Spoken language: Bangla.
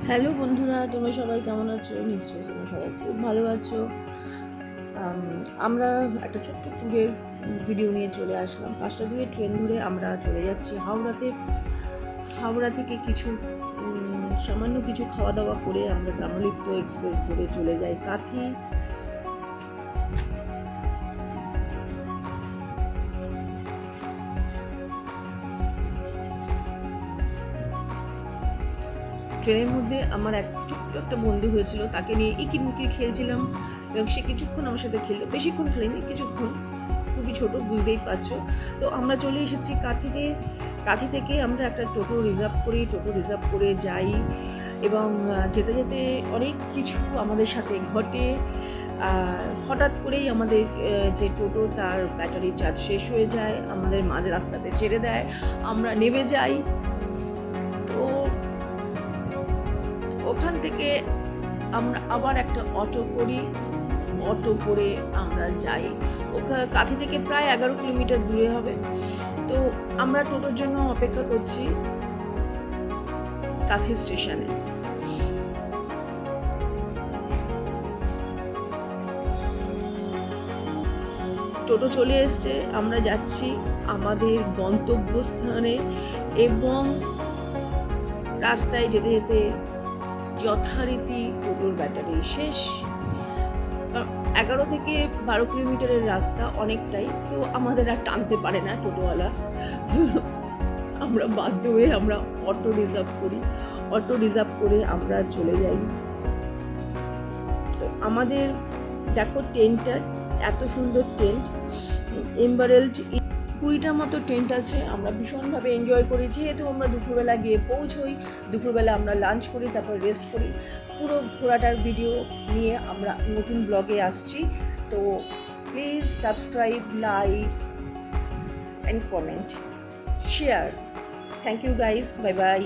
হ্যালো বন্ধুরা, তোমরা সবাই কেমন আছো? নিশ্চয়ই তোমরা সবাই খুব ভালো আছো। আমরা একটা ছোট্ট ট্যুরের ভিডিও নিয়ে চলে আসলাম। 5টা 2 ট্রেন ধরে আমরা চলে যাচ্ছি হাওড়াতে। হাওড়া থেকে কিছু সামান্য কিছু খাওয়া দাওয়া করে আমরা ব্রহ্মলিপ্ত এক্সপ্রেস ধরে চলে যাই কাথি। ট্রেনের মধ্যে আমার এক ছোট্ট একটা বন্ধু হয়েছিল, তাকে নিয়ে ইকিরমিকির খেলছিলাম এবং সে কিছুক্ষণ আমার সাথে খেললো। বেশিক্ষণ খেলেনি, কিছুক্ষণ, খুবই ছোট, বুঝতেই পারছো। তো আমরা চলে এসেছি কাঁথিতে। কাঁথি থেকে আমরা একটা টোটো রিজার্ভ করে যাই এবং যেতে যেতে অনেক কিছু আমাদের সাথে ঘটে। হঠাৎ করেই আমাদের যে টোটো তার ব্যাটারি চার্জ শেষ হয়ে যায়, আমাদের মাঝ রাস্তাতে ছেড়ে দেয়, আমরা নেমে যাই। তো ওখান থেকে আমরা আবার একটা অটো করে আমরা যাই। কাঁথি থেকে প্রায় 11 কিলোমিটার দূরে হবে। তো আমরা টোটোর জন্য অপেক্ষা করছি কাঁথি স্টেশনে। টোটো চলে এসছে, আমরা যাচ্ছি আমাদের গন্তব্যস্থানে এবং রাস্তায় যেতে যেতে যথারীতি টোটোর ব্যাটারি শেষ। 11 থেকে 12 কিলোমিটারের রাস্তা অনেকটাই, তো আমাদের আর টানতে পারে না টোটোওয়ালা। আমরা বাধ্য হয়ে আমরা অটো রিজার্ভ করে আমরা চলে যাই। তো আমাদের দেখো টেন্টটা, এত সুন্দর টেন্ট, এমবারেল্ড 20টার মতো টেন্ট আছে। আমরা ভীষণভাবে এনজয় করি, যেহেতু আমরা দুপুরবেলা গিয়ে পৌঁছোই। দুপুরবেলা আমরা লাঞ্চ করি, তারপর রেস্ট করি। পুরো ঘোরাটার ভিডিও নিয়ে আমরা নতুন ব্লগে আসছি। তো please subscribe, like and comment, share. Thank you guys, bye by.